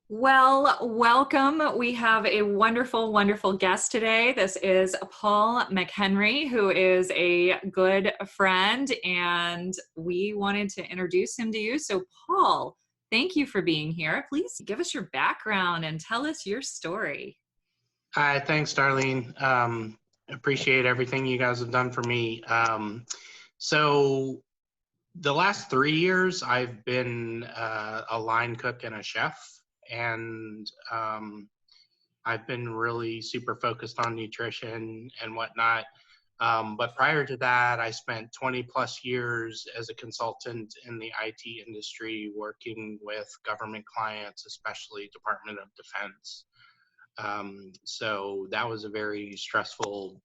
Well, welcome. We have a wonderful, wonderful guest today. This is Paul McHenry, who is a good friend, and we wanted to introduce him to you. So, Paul, thank you for being here. Please give us your background and tell us your story. Hi, thanks, Darlene. Appreciate everything you guys have done for me. So the last 3 years, I've been a line cook and a chef, and I've been really super focused on nutrition and whatnot. But prior to that, I spent 20 plus years as a consultant in the IT industry, working with government clients, especially Department of Defense. So that was a very stressful,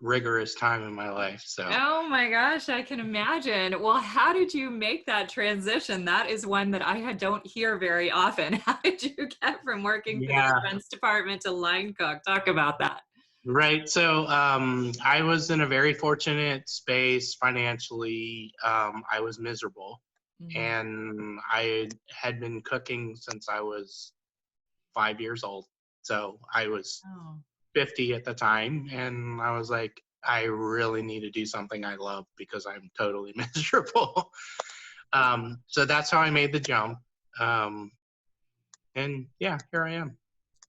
rigorous time in my life. So Oh my gosh, I can imagine. Well, how did you make that transition? That is one that don't hear very often. How did you get from working for the yeah, Defense Department to line cook? Talk about that. right. So I was in a very fortunate space financially. I was miserable, Mhm. and I had been cooking since I was 5 years old. So I was Oh. 50 at the time, and I was like, I really need to do something I love because I'm totally miserable. So that's how I made the jump. Um, and yeah, here I am.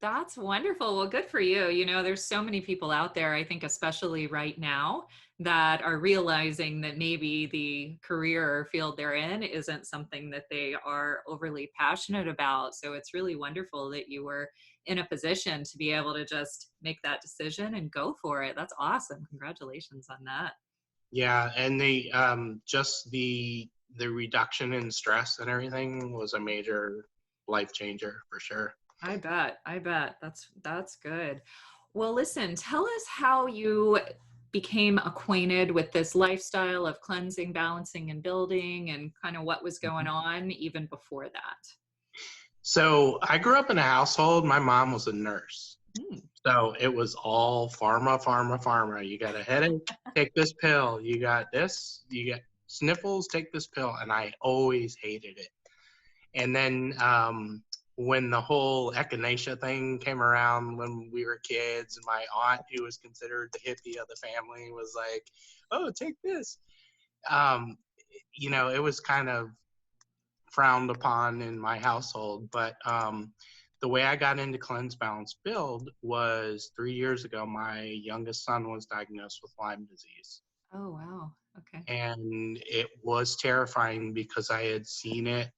That's wonderful. Well, good for you. There's so many people out there, I think, especially right now, that are realizing that maybe the career or field they're in isn't something that they are overly passionate about. So it's really wonderful that you were in a position to be able to just make that decision and go for it. That's awesome. Congratulations on that. Yeah, and the reduction in stress and everything was a major life changer for sure. I bet. I bet. That's good. Well, listen, tell us how you became acquainted with this lifestyle of cleansing, balancing, and building, and kind of what was going on even before that. So I grew up in a household. My mom was a nurse. Hmm. So it was all pharma, pharma, pharma. You got a headache, take this pill. You got this, you get sniffles, take this pill. And I always hated it. And then when the whole echinacea thing came around when we were kids, my aunt, who was considered the hippie of the family, was like, oh, take this. Um, it was kind of frowned upon in my household. But the way I got into Cleanse Balance Build was 3 years ago. My youngest son was diagnosed with Lyme disease. Oh, wow. Okay. And it was terrifying because I had seen it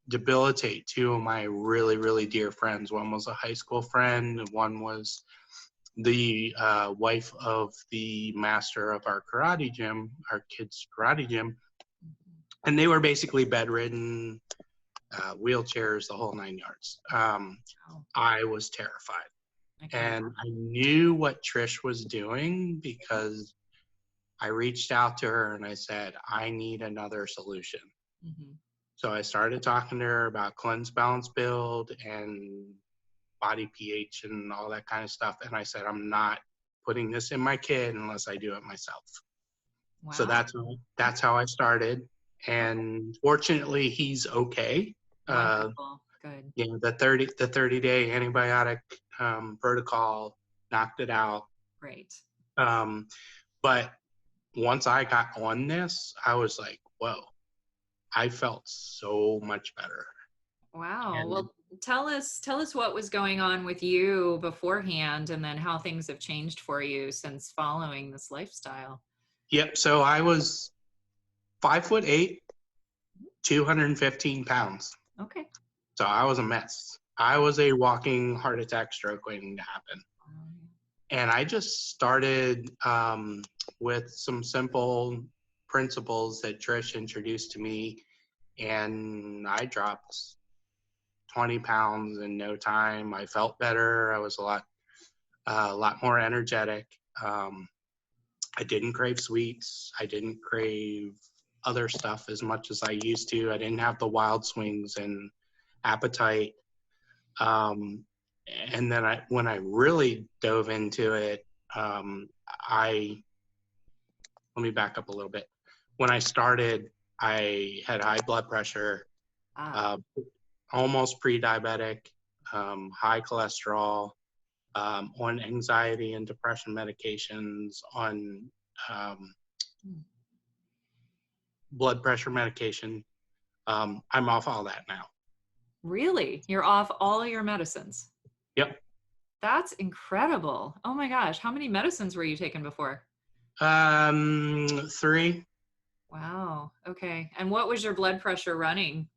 debilitate two of my really, really dear friends. One was a high school friend, and one was the wife of the master of our karate gym, our kids' karate gym. And they were basically bedridden, wheelchairs, the whole 9 yards. Oh, I was terrified. I can And imagine. I knew what Trish was doing because I reached out to her and I said, I need another solution. Mhm. So I started talking to her about cleanse, balance, build, and body pH and all that kind of stuff. And I said, I'm not putting this in my kid unless I do it myself. So Wow. that's how I started. Okay. And fortunately, he's okay. Uh, Wonderful. Good. the 30-day antibiotic protocol knocked it out. Great. Um, but once I got on this, I was like, whoa, I felt so much better. Wow. And Well, tell us what was going on with you beforehand and then how things have changed for you since following this lifestyle. yep, so I was 5'8", 215 pounds. Okay. So I was a mess. I was a walking heart attack stroke waiting to happen. And I just started with some simple principles that Trish introduced to me, and I dropped 20 pounds in no time. I felt better. I was a lot more energetic. Um, I didn't crave sweets. I didn't crave other stuff as much as I used to. I didn't have the wild swings in appetite. Um, and then when I really dove into it, I let me back up a little bit. When I started, I had high blood pressure, Ah, uh, almost pre-diabetic. high cholesterol, on anxiety and depression medications, on blood pressure medication. I'm off all that now. Really? You're off all your medicines? Yep. That's incredible. Oh my gosh. How many medicines were you taking before? 3. Wow. Okay. And what was your blood pressure running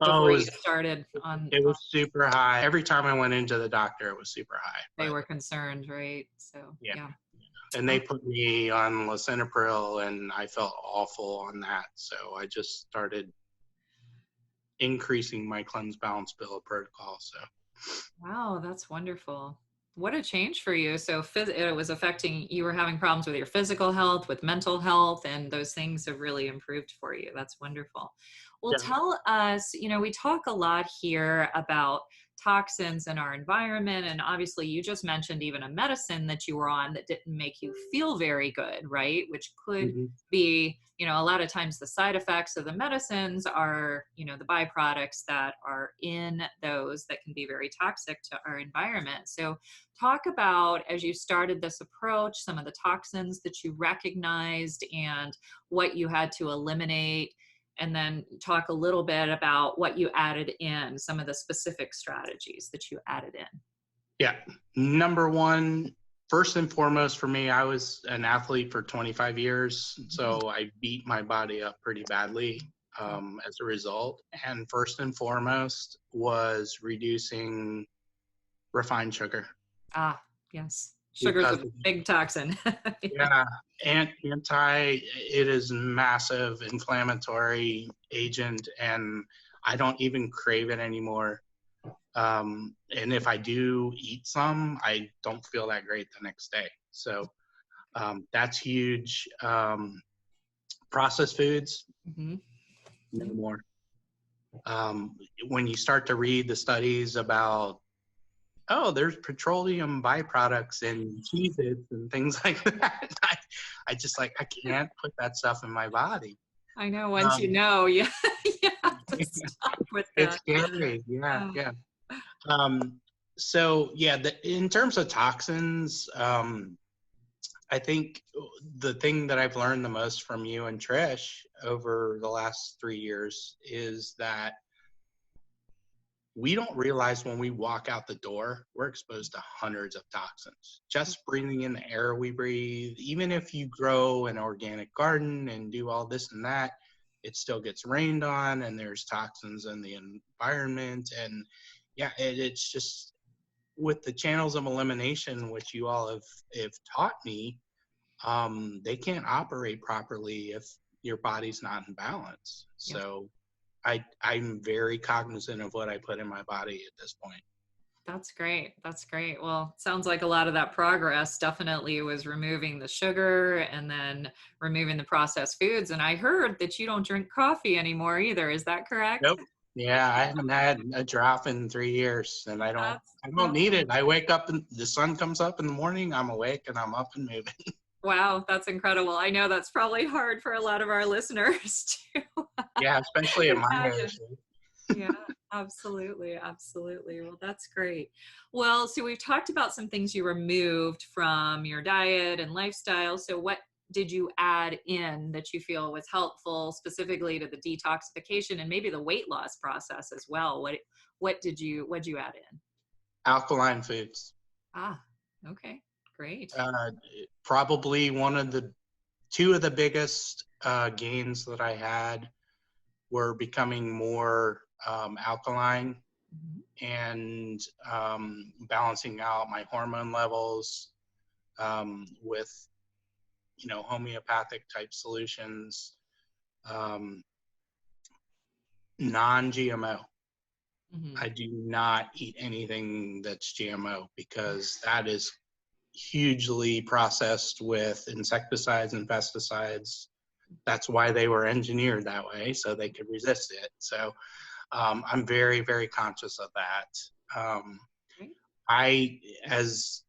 Oh, before you started on? it was super high. Every time I went into the doctor, it was super high. They were concerned, right? So, Yeah. yeah. And they put me on lisinopril, and I felt awful on that. So I just started increasing my cleanse, balance, build protocol. So Wow, that's wonderful. What a change for you. So it was affecting, you were having problems with your physical health, with mental health, and those things have really improved for you. That's wonderful. Well, yeah. tell us, we talk a lot here about toxins in our environment. And obviously, you just mentioned even a medicine that you were on that didn't make you feel very good, right? Which could Mm-hmm. be, a lot of times the side effects of the medicines are, the byproducts that are in those that can be very toxic to our environment. So, talk about, as you started this approach, some of the toxins that you recognized and what you had to eliminate, and then talk a little bit about what you added in, some of the specific strategies that you added in. Yeah. Number one, first and foremost for me, I was an athlete for 25 years. So I beat my body up pretty badly as a result. And first and foremost was reducing refined sugar. Ah, yes. Sugar's Because a big toxin. yeah, and it is massive inflammatory agent, and I don't even crave it anymore. And if I do eat some, I don't feel that great the next day. So that's huge. Processed foods, Mm-hmm. no more. When you start to read the studies about, oh, there's petroleum byproducts in cheeses and things like that, I just I can't put that stuff in my body. I know, once you know, you have to It's stop with that. scary. Yeah, Oh, yeah. So yeah, in terms of toxins, I think the thing that I've learned the most from you and Trish over the last 3 years is that we don't realize when we walk out the door, we're exposed to hundreds of toxins. Just breathing in the air we breathe, even if you grow an organic garden and do all this and that, it still gets rained on, and there's toxins in the environment. And yeah, it's just with the channels of elimination, which you all have taught me, they can't operate properly if your body's not in balance. yep. So I'm very cognizant of what I put in my body at this point. That's great. That's great. Well, sounds like a lot of that progress definitely was removing the sugar and then removing the processed foods. And I heard that you don't drink coffee anymore either. Is that correct? Nope. Yeah, I haven't had a drop in 3 years, and I don't That's need it. I wake up and the sun comes up in the morning, I'm awake and I'm up and moving. Wow, that's incredible. I know that's probably hard for a lot of our listeners to Yeah, especially at my imagine. age. Yeah, absolutely. Absolutely. Well, that's great. Well, so we've talked about some things you removed from your diet and lifestyle. So what did you add in that you feel was helpful specifically to the detoxification and maybe the weight loss process as well? What'd you add in? Alkaline Foods. Ah, okay. Great. Probably two of the biggest gains that I had were becoming more alkaline Mm-hmm. and balancing out my hormone levels with homeopathic type solutions, non-GMO. Mm-hmm. I do not eat anything that's GMO because that is hugely processed with insecticides and pesticides. That's why they were engineered that way, so they could resist it. So I'm very, very conscious of that. As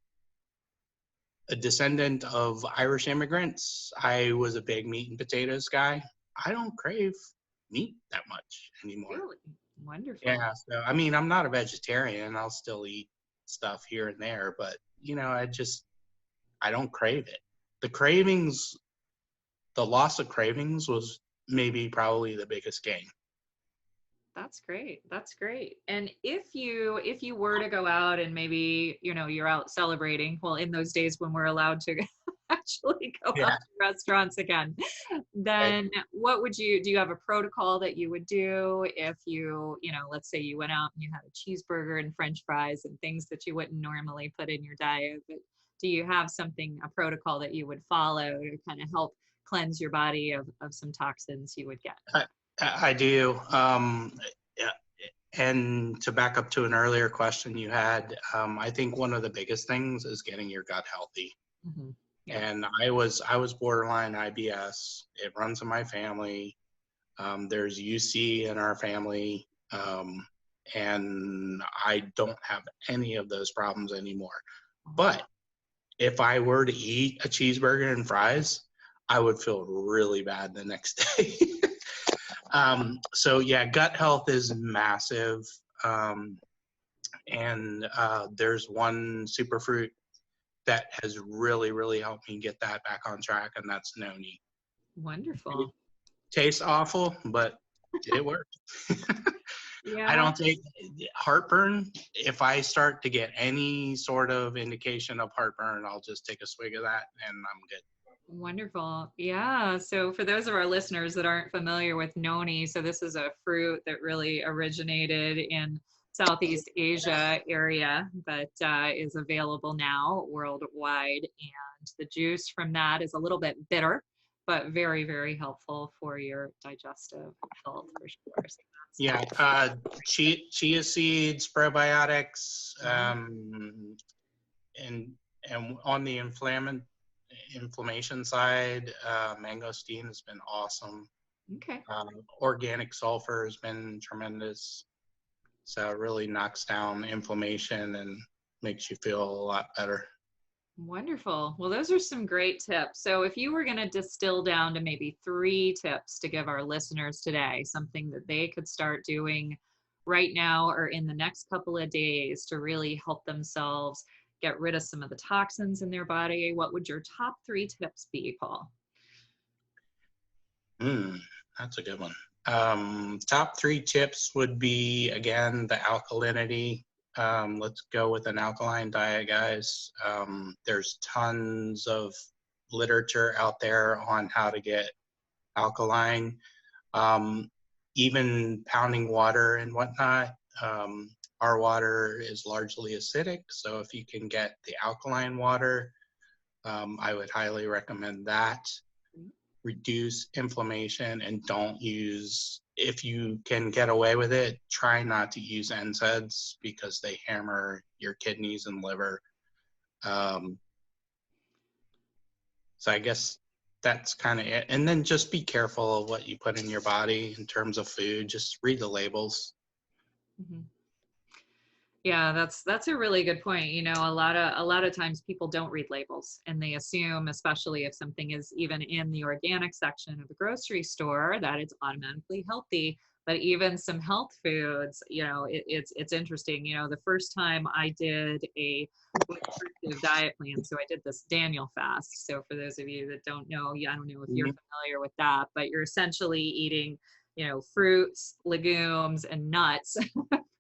a descendant of Irish immigrants, I was a big meat and potatoes guy. I don't crave meat that much anymore. Really? Wonderful. Yeah. So, I mean, I'm not a vegetarian. I'll still eat stuff here and there, but, I don't crave it. The cravings, the loss of cravings was maybe probably the biggest gain. That's great. That's great. And if you were to go out and maybe, you're out celebrating, well, in those days when we're allowed to actually go out Yeah. to restaurants again, Right. then what would you do? You have a protocol that you would do if let's say you went out and you had a cheeseburger and French fries and things that you wouldn't normally put in your diet, but do you have a protocol that you would follow to kind of help cleanse your body of some toxins you would get? I, I do. Yeah. And to back up to an earlier question you had, I think one of the biggest things is getting your gut healthy. Hmm. Yeah. And I was borderline IBS. It runs in my family. There's UC in our family, and I don't have any of those problems anymore. But if I were to eat a cheeseburger and fries, I would feel really bad the next day. So yeah, gut health is massive. And there's one superfruit that has really, really helped me get that back on track, and that's Noni. It Wonderful. tastes awful, but it works. I Yeah. don't take heartburn. If I start to get any sort of indication of heartburn, I'll just take a swig of that and I'm good. Wonderful. Yeah. So for those of our listeners that aren't familiar with noni, so this is a fruit that really originated in Southeast Asia area, but is available now worldwide. And the juice from that is a little bit bitter, but very, very helpful for your digestive health for sure. So Yeah, chia seeds, probiotics, that's and on the inflammation side, mangosteen has been awesome. okay. Organic sulfur has been tremendous. So it really knocks down inflammation and makes you feel a lot better. Wonderful. Well, those are some great tips. So, if you were going to distill down to maybe 3 tips to give our listeners today, something that they could start doing right now or in the next couple of days to really help themselves get rid of some of the toxins in their body, what would your top 3 tips be, Paul? Mm, that's a good one. Top 3 tips would be, again, the alkalinity. Let's go with an alkaline diet, guys. There's tons of literature out there on how to get alkaline, um, even pounding water and whatnot. Our water is largely acidic, so if you can get the alkaline water, I would highly recommend that. Reduce inflammation and don't use, if you can get away with it, try not to use NSAIDs because they hammer your kidneys and liver. Um, so I guess that's kind of it. And then just be careful of what you put in your body in terms of food. Just read the labels. Mhm. Yeah, that's a really good point. A lot of times people don't read labels and they assume, especially if something is even in the organic section of the grocery store, that it's automatically healthy. But even some health foods, it's interesting. The first time I did a restrictive diet plan, so I did this Daniel fast. So for those of you that don't know, yeah, I don't know if you're Mhm. familiar with that, but you're essentially eating, fruits, legumes, and nuts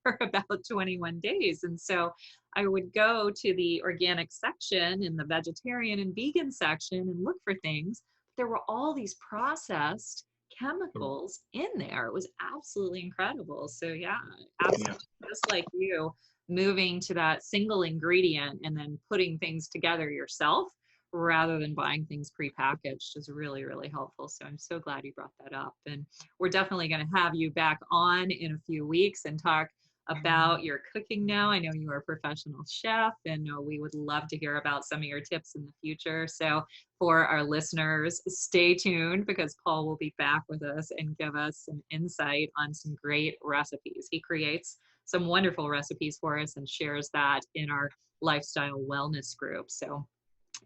for about 21 days. And so I would go to the organic section in the vegetarian and vegan section and look for things. There were all these processed chemicals in there. It was absolutely incredible. So, yeah, Yeah. absolutely. Just like you, moving to that single ingredient and then putting things together yourself rather than buying things prepackaged is really, really helpful. So I'm so glad you brought that up. And we're definitely going to have you back on in a few weeks and talk about your cooking now. I know you are a professional chef, and we would love to hear about some of your tips in the future. So, for our listeners, stay tuned because Paul will be back with us and give us some insight on some great recipes. He creates some wonderful recipes for us and shares that in our lifestyle wellness group. So,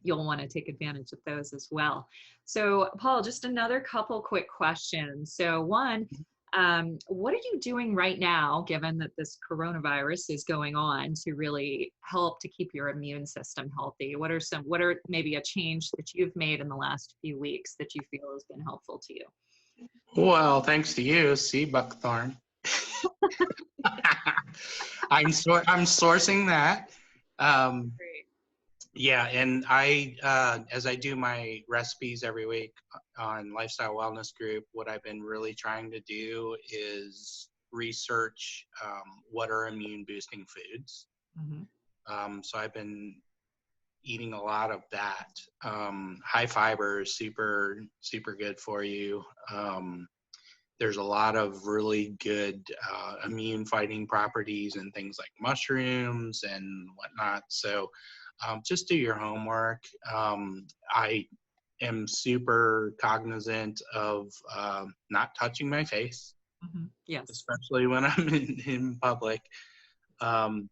you'll want to take advantage of those as well. So, Paul, just another couple quick questions. So, one, What are you doing right now, given that this coronavirus is going on, to really help to keep your immune system healthy? What are maybe a change that you've made in the last few weeks that you feel has been helpful to you? Well, thanks to you, see buckthorn. I'm sourcing that. Um, Great. yeah, and as I do my recipes every week on Lifestyle Wellness Group, what I've been really trying to do is research what are immune boosting foods. Hmm. So I've been eating a lot of that. High fiber is super good for you. There's a lot of really good immune fighting properties and things like mushrooms and whatnot. So just do your homework. I am super cognizant of not touching my face, Hmm. Yes. especially when I'm in public. Um,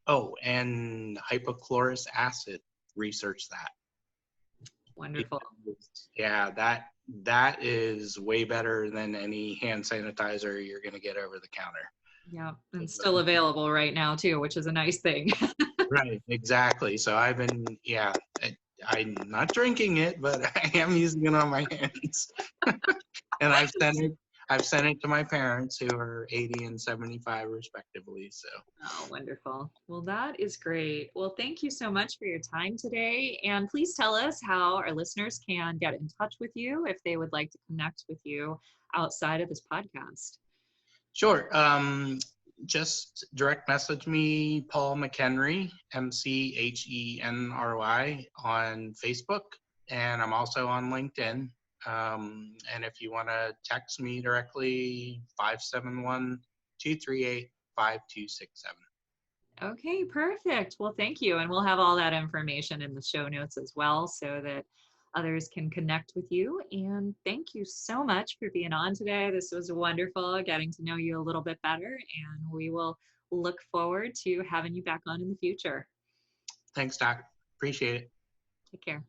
oh, and hypochlorous acid, research that. Wonderful. Because, yeah, that is way better than any hand sanitizer you're going to get over the counter. Yeah. And still available right now, too, which is a nice thing. Right, exactly. So I've been, yeah, I'm not drinking it, but I am using it on my hands. And I've sent it to my parents who are 80 and 75 respectively. So Oh, wonderful. Well, that is great. Well, thank you so much for your time today. And please tell us how our listeners can get in touch with you if they would like to connect with you outside of this podcast. sure. Just direct message me, Paul McHenry, MCHENRY, on Facebook. And I'm also on LinkedIn. And if you want to text me directly, 571-238-5267. Okay, perfect. Well, thank you. And we'll have all that information in the show notes as well so that others can connect with you. And thank you so much for being on today. This was wonderful getting to know you a little bit better. And we will look forward to having you back on in the future. Thanks, Doc. Appreciate it. Take care.